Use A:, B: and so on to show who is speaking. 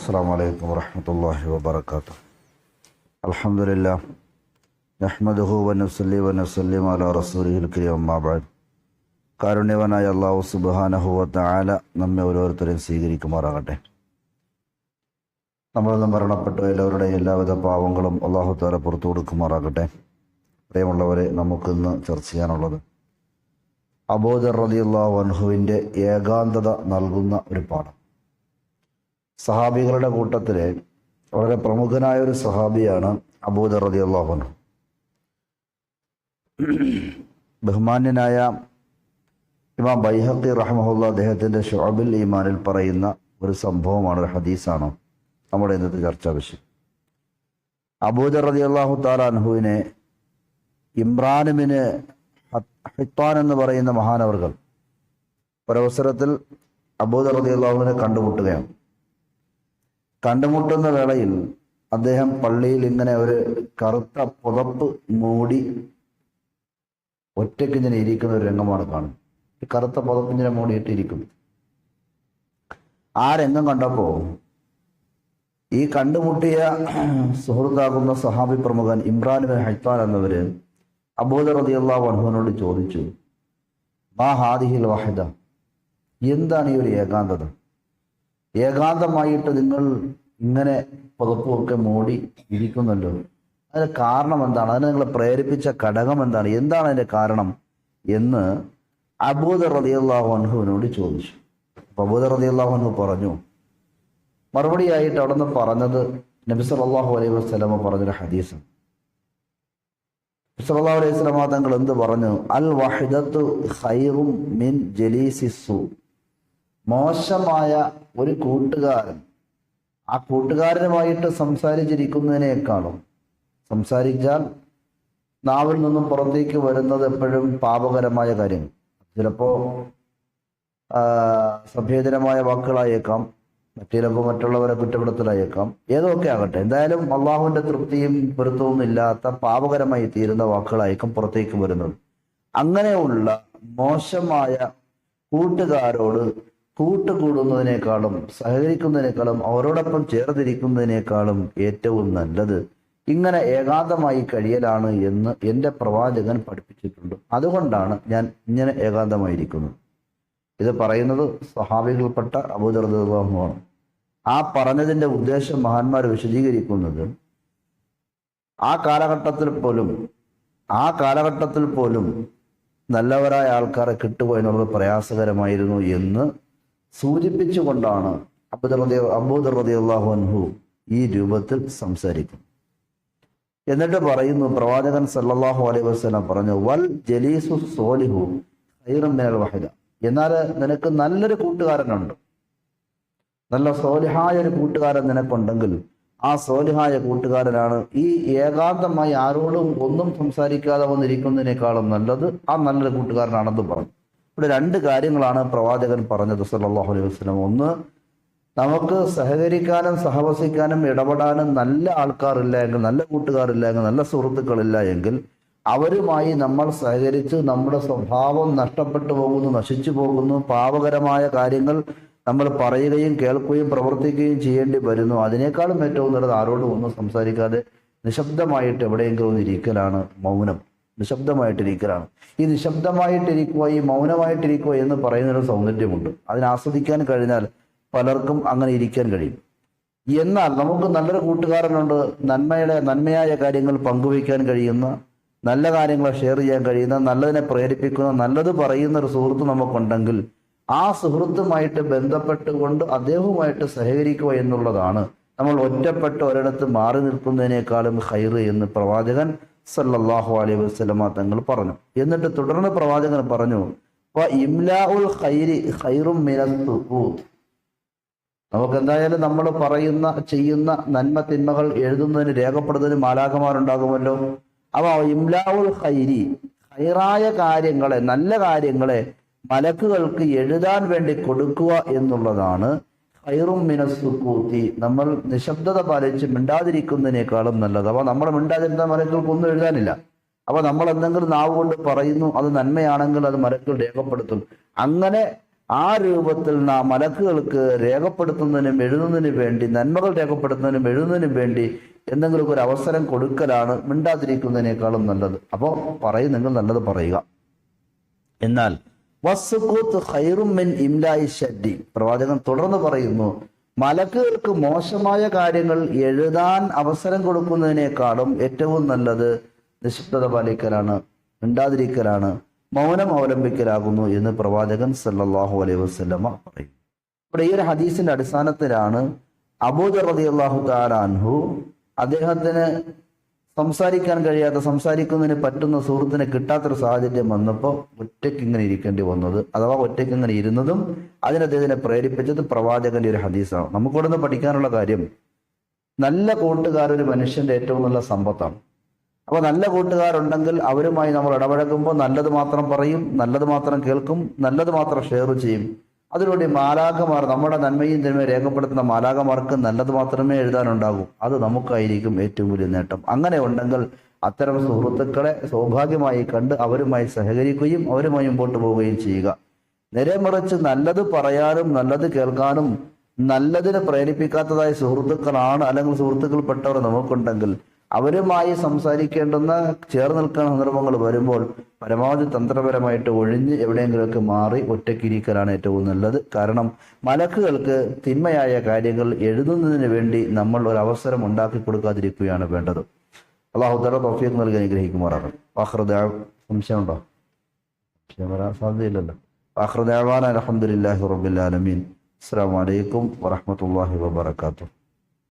A: അസ്സലാമു അലൈക്കും വറഹ്മത്തുള്ളാഹി വബറകാതുഹു. അൽഹംദുലില്ലാഹ് നഹ്മദുഹു വനുസല്ലി വനുസല്ലിം അലാ റസൂലിഹിൽ കരീം അമ്മാ ബഅദ്. കാരുണ്യവാനായ അല്ലാഹു സുബ്ഹാനഹു വ തആല നമ്മെ ഓരോരുത്തരെയും സ്വീകരിക്കുമാറാകട്ടെ. നമ്മളിൽ മരണപ്പെട്ട എല്ലാവരുടെയും എല്ലാവിധ പാവങ്ങളും അല്ലാഹു തആല പുറത്തു കൊടുക്കുമാറാകട്ടെ. പ്രിയമുള്ളവരെ, നമുക്കിന്ന് ചർച്ച ചെയ്യാനുള്ളത് അബൂദർ റളിയല്ലാഹു അൻഹുവിൻ്റെ ഏകാന്തത നൽകുന്ന ഒരു പാഠം. സഹാബികളുടെ കൂട്ടത്തിലെ വളരെ പ്രമുഖനായ ഒരു സഹാബിയാണ് അബൂദർ റളിയല്ലാഹു അൻഹു. ബഹുമാന്യനായ ഇമാം ബൈഹഖി റഹ്മഹുല്ലാഹ് അദ്ദേഹത്തിൻ്റെ ശുഅബുൽ ഈമാനിൽ പറയുന്ന ഒരു സംഭവമാണ്, ഒരു ഹദീസാണ് നമ്മുടെ ഇന്നത്തെ ചർച്ചാ വിഷയം. അബൂദർ റളിയല്ലാഹു തആല അൻഹുവിനെ ഇമ്രാൻ ബിൻ ഹിത്താൻ എന്ന് പറയുന്ന മഹാനവർകൾ ഒരവസരത്തിൽ അബൂദർ റളിയല്ലാഹുവിനെ കണ്ടുമുട്ടുകയാണ്. കണ്ടുമുട്ടുന്ന വേളയിൽ അദ്ദേഹം പള്ളിയിൽ ഇങ്ങനെ ഒരു കറുത്ത പുതപ്പ് മൂടി ഒറ്റയ്ക്കിങ്ങനെ ഇരിക്കുന്ന ഒരു രംഗമാണ് കാണുന്നത്. കറുത്ത പുതപ്പിങ്ങനെ മൂടിയിട്ടിരിക്കുന്നു. ആ രംഗം കണ്ടപ്പോൾ ഈ കണ്ടുമുട്ടിയ സുഹൃത്താകുന്ന സഹാബി പ്രമുഖൻ ഇമ്രാൻ ബിൻ ഹിത്താൻ എന്നവര് അബൂദർ റളിയല്ലാഹു അൻഹുവിനോട് ചോദിച്ചു, മാ ഹാദിഹിൽ വഹദ, എന്താണ് ഈ ഒരു ഏകാന്തത? ഏകാന്തമായിട്ട് നിങ്ങൾ ഇങ്ങനെ പുതപ്പൊക്കെ മൂടി ഇരിക്കുന്നല്ലോ, അതിന് കാരണം എന്താണ്? അതിനെ നിങ്ങളെ പ്രേരിപ്പിച്ച ഘടകം എന്താണ്? എന്താണ് അതിൻ്റെ കാരണം എന്ന് അബൂദർ റളിയല്ലാഹു അൻഹുവിനോട് ചോദിച്ചു. അപ്പോൾ അബൂദർ റളിയല്ലാഹു അൻഹു പറഞ്ഞു, മറുപടിയായിട്ട് അവിടെ നിന്ന് പറഞ്ഞത് നബി സല്ലല്ലാഹു അലൈഹി വസല്ലമ പറഞ്ഞൊരു ഹദീസാണ്. നബി സല്ലല്ലാഹു അലൈഹി വസല്ലമ തങ്ങൾ എന്ത് പറഞ്ഞു? അൽ വഹദത്തു ഖൈറും മിൻ ജലീസിസ്സു. മോശമായ ഒരു കൂട്ടുകാരൻ ആ കൂട്ടുകാരനുമായിട്ട് സംസാരിച്ചിരിക്കുന്നതിനേക്കാളും, സംസാരിച്ചാൽ നാവിൽ നിന്നും പുറത്തേക്ക് വരുന്നത് എപ്പോഴും പാപകരമായ കാര്യങ്ങൾ, ചിലപ്പോൾ സഭ്യേതരമായ വാക്കുകളായേക്കാം, ചിലപ്പോൾ മറ്റുള്ളവരെ കുറ്റപ്പെടുത്തലായേക്കാം, ഏതൊക്കെ ആകട്ടെ, എന്തായാലും അള്ളാഹുവിൻ്റെ തൃപ്തിയും പൊരുത്തവും ഇല്ലാത്ത പാപകരമായി തീരുന്ന വാക്കുകളായിരിക്കും പുറത്തേക്ക് വരുന്നത്. അങ്ങനെയുള്ള മോശമായ കൂട്ടുകാരോട് കൂട്ടുകൂടുന്നതിനേക്കാളും സഹകരിക്കുന്നതിനേക്കാളും അവരോടൊപ്പം ചേർന്നിരിക്കുന്നതിനേക്കാളും ഏറ്റവും നല്ലത് ഇങ്ങനെ ഏകാന്തമായി കഴിയലാണ് എന്ന് എൻ്റെ പ്രവാചകൻ പഠിപ്പിച്ചിട്ടുണ്ട്. അതുകൊണ്ടാണ് ഞാൻ ഇങ്ങനെ ഏകാന്തമായിരിക്കുന്നത്. ഇത് പറയുന്നത് സഹാബികൾപ്പെട്ട അബൂദർ റളിയല്ലാഹു അൻഹു ആണ്. ആ പറഞ്ഞതിൻ്റെ ഉദ്ദേശം മഹാന്മാർ വിശദീകരിക്കുന്നത്, ആ കാലഘട്ടത്തിൽ പോലും നല്ലവരായ ആൾക്കാരെ കിട്ടുക എന്നുള്ളത് പ്രയാസകരമായിരുന്നു എന്ന് സൂചിപ്പിച്ചുകൊണ്ടാണ് അബൂദർ റളിയല്ലാഹു അൻഹു ഈ രൂപത്തിൽ സംസാരിക്കുന്നത്. എന്നിട്ട് പറയുന്നു, പ്രവാചകൻ സല്ലല്ലാഹു അലൈഹി വസല്ലം പറഞ്ഞു, വൽ ജലീസു സോലിഹു ഖൈറും മിനൽ വഹദ. എന്നാൽ നിനക്ക് നല്ലൊരു കൂട്ടുകാരനുണ്ട്, നല്ല സോലിഹായ ഒരു കൂട്ടുകാരൻ നിനക്കുണ്ടെങ്കിൽ ആ സോലിഹായ കൂട്ടുകാരനാണ് ഈ ഏകാന്തമായി ആരോടും ഒന്നും സംസാരിക്കാതെ വന്നിരിക്കുന്നതിനേക്കാളും നല്ലത് ആ നല്ലൊരു കൂട്ടുകാരനാണെന്ന് പറഞ്ഞു. ഇവിടെ രണ്ട് കാര്യങ്ങളാണ് പ്രവാചകൻ പറഞ്ഞത് സല്ലല്ലാഹു അലൈഹി വസല്ലം. ഒന്ന്, നമുക്ക് സഹകരിക്കാനും സഹവസിക്കാനും ഇടപെടാനും നല്ല ആൾക്കാരില്ല എങ്കിൽ, നല്ല കൂട്ടുകാരില്ല എങ്കിൽ, നല്ല സുഹൃത്തുക്കളില്ല എങ്കിൽ അവരുമായി നമ്മൾ സഹകരിച്ച് നമ്മുടെ സ്വഭാവം നഷ്ടപ്പെട്ടു പോകുന്നു, നശിച്ചു പോകുന്നു, പാപകരമായ കാര്യങ്ങൾ നമ്മൾ പറയുകയും കേൾക്കുകയും പ്രവർത്തിക്കുകയും ചെയ്യേണ്ടി വരുന്നു. അതിനേക്കാളും ഏറ്റവും നല്ലത് ആരോടും ഒന്നും സംസാരിക്കാതെ നിശബ്ദമായിട്ട് എവിടെയെങ്കിലും ഒന്ന് ഇരിക്കലാണ് മൗനം. നിശബ്ദമായിട്ടിരിക്കലാണ്. ഈ നിശബ്ദമായിട്ടിരിക്കുക, ഈ മൗനമായിട്ടിരിക്കുക എന്ന് പറയുന്നൊരു സൗന്ദര്യമുണ്ട്. അതിനെ ആസ്വദിക്കാൻ കഴിഞ്ഞാൽ പലർക്കും അങ്ങനെ ഇരിക്കാൻ കഴിയും. എന്നാൽ നമുക്ക് നല്ലൊരു കൂട്ടുകാരനുണ്ട്, നന്മയായ കാര്യങ്ങൾ പങ്കുവയ്ക്കാൻ കഴിയുന്ന, നല്ല കാര്യങ്ങളെ ഷെയർ ചെയ്യാൻ കഴിയുന്ന, നല്ലതിനെ പ്രേരിപ്പിക്കുന്ന, നല്ലത് പറയുന്ന ഒരു സുഹൃത്ത് നമുക്കുണ്ടെങ്കിൽ ആ സുഹൃത്തുമായിട്ട് ബന്ധപ്പെട്ടുകൊണ്ട് അദ്ദേഹവുമായിട്ട് സഹകരിക്കുക എന്നുള്ളതാണ് നമ്മൾ ഒറ്റപ്പെട്ട് ഒരിടത്ത് മാറി നിൽക്കുന്നതിനേക്കാളും ഖൈറ് എന്ന് പ്രവാചകൻ സല്ലല്ലാഹു അലൈഹി വസല്ലമ തങ്ങൾ പറഞ്ഞു. എന്നിട്ട് തുടർന്ന് പ്രവാചകൻ പറഞ്ഞു, ഇംലാഉൽ ഖൈരി ഖൈറും മിനൽ സുകൂത്ത്. നമുക്ക് എന്തായാലും നമ്മൾ ചെയ്യുന്ന നന്മ തിന്മകൾ എഴുതുന്നതിന് രേഖപ്പെടുന്നതിന് മാലാഖമാരുണ്ടാകുമല്ലോ. അപ്പോൾ ഇംലാഉൽ ഖൈരി, ഖൈറായ കാര്യങ്ങളെ, നല്ല കാര്യങ്ങളെ മലക്കുകൾക്ക് എഴുതാൻ വേണ്ടി കൊടുക്കുക എന്നുള്ളതാണ് ഖൈറും മിനസ് സുകൂത്തി. നമ്മൾ നിശബ്ദത പാലിച്ച് മിണ്ടാതിരിക്കുന്നതിനേക്കാളും നല്ലത്. അപ്പോൾ നമ്മൾ മിണ്ടാതിരുന്ന മലക്കുകൾക്കൊന്നും എഴുതാനില്ല. അപ്പോൾ നമ്മൾ എന്തെങ്കിലും നാവ് കൊണ്ട് പറയുന്നു, അത് നന്മയാണെങ്കിൽ അത് മലക്കുകൾ രേഖപ്പെടുത്തും. അങ്ങനെ ആ രൂപത്തിൽ നാം മലക്കുകൾക്ക് രേഖപ്പെടുത്തുന്നതിനും എഴുതുന്നതിനും വേണ്ടി, നന്മകൾ രേഖപ്പെടുത്തുന്നതിനും എഴുതുന്നതിനും വേണ്ടി എന്തെങ്കിലും ഒരു അവസരം കൊടുക്കലാണ് മിണ്ടാതിരിക്കുന്നതിനേക്കാളും നല്ലത്. അപ്പോൾ പറയും, നിങ്ങൾ നല്ലത് പറയുക. എന്നാൽ വസ്സുകൂത്ത് ഖൈറും മിൻ ഇംലാഇ ശദ്ദി, പ്രവാചകൻ തുടർന്ന് പറയുന്നു, മലക്കുകൾക്ക് മോശമായ കാര്യങ്ങൾ എഴുതാൻ അവസരം കൊടുക്കുന്നതിനേക്കാളും ഏറ്റവും നല്ലത് നിശബ്ദത പാലിക്കലാണ്, മിണ്ടാതിരിക്കലാണ്, മൗനം അവലംബിക്കലാകുന്നു എന്ന് പ്രവാചകൻ സല്ലല്ലാഹു അലൈഹി വസല്ലമ പറയും. ഇവിടെ ഈ ഒരു ഹദീസിന്റെ അടിസ്ഥാനത്തിലാണ് അബൂദർ റളിയല്ലാഹു തആല അൻഹു അദ്ദേഹത്തിന് സംസാരിക്കാൻ കഴിയാത്ത, സംസാരിക്കുന്നതിന് പറ്റുന്ന സുഹൃത്തിനെ കിട്ടാത്തൊരു സാഹചര്യം വന്നപ്പോൾ ഒറ്റയ്ക്ക് ഇങ്ങനെ ഇരിക്കേണ്ടി വന്നത്, അഥവാ ഒറ്റയ്ക്ക് ഇങ്ങനെ ഇരുന്നതും അതിന് അദ്ദേഹത്തിനെ പ്രേരിപ്പിച്ചത് പ്രവാചകന്റെ ഒരു ഹദീസാണ്. നമുക്കിവിടെ നിന്ന് പഠിക്കാനുള്ള കാര്യം, നല്ല കൂട്ടുകാരൊരു മനുഷ്യന്റെ ഏറ്റവും നല്ല സമ്പത്താണ്. അപ്പോൾ നല്ല കൂട്ടുകാരുണ്ടെങ്കിൽ അവരുമായി നമ്മൾ ഇടപഴകുമ്പോൾ നല്ലത് മാത്രം പറയും, നല്ലത് മാത്രം കേൾക്കും, നല്ലത് മാത്രം ഷെയർ ചെയ്യും. അതിലൂടെ മാലാഖമാർ, നമ്മുടെ നന്മയും തിന്മയും രേഖപ്പെടുത്തുന്ന മാലാഖമാർക്ക് നല്ലത് മാത്രമേ എഴുതാനുണ്ടാകൂ. അത് നമുക്കായിരിക്കും ഏറ്റവും വലിയ നേട്ടം. അങ്ങനെ ഉണ്ടെങ്കിൽ അത്തരം സുഹൃത്തുക്കളെ സൗഭാഗ്യമായി കണ്ട് അവരുമായി സഹകരിക്കുകയും അവരുമായി മുമ്പോട്ട് പോവുകയും ചെയ്യുക. നേരെ മറിച്ച് നല്ലത് പറയാനും നല്ലത് കേൾക്കാനും നല്ലതിനെ പ്രേരിപ്പിക്കാത്തതായ സുഹൃത്തുക്കളാണ്, അല്ലെങ്കിൽ സുഹൃത്തുക്കൾപ്പെട്ടവർ നമുക്കുണ്ടെങ്കിൽ അവരുമായി സംസാരിക്കേണ്ടുന്ന, ചേർന്ന് നിൽക്കുന്ന സന്ദർഭങ്ങൾ വരുമ്പോൾ പരമാവധി തന്ത്രപരമായിട്ട് ഒഴിഞ്ഞ് എവിടെയെങ്കിലുമൊക്കെ മാറി ഒറ്റയ്ക്കിരിക്കലാണ് ഏറ്റവും നല്ലത്. കാരണം മലക്കുകൾക്ക് തിന്മയായ കാര്യങ്ങൾ എഴുതുന്നതിന് വേണ്ടി നമ്മൾ ഒരു അവസരം ഉണ്ടാക്കി കൊടുക്കാതിരിക്കുകയാണ് വേണ്ടത്. അല്ലാഹു തആല തൗഫീഖ് നൽകി അനുഗ്രഹിക്കുമാറാകട്ടെ. സംശയമുണ്ടോ? സംശയം വരാൻ സാധ്യതയില്ലല്ലോ. ആഖിറു ദഅവാന അൽഹംദുലില്ലാഹി റബ്ബിൽ ആലമീൻ. അസ്സലാമു അലൈക്കും വറഹ്മത്തുള്ളാഹി വബറകാതുഹു.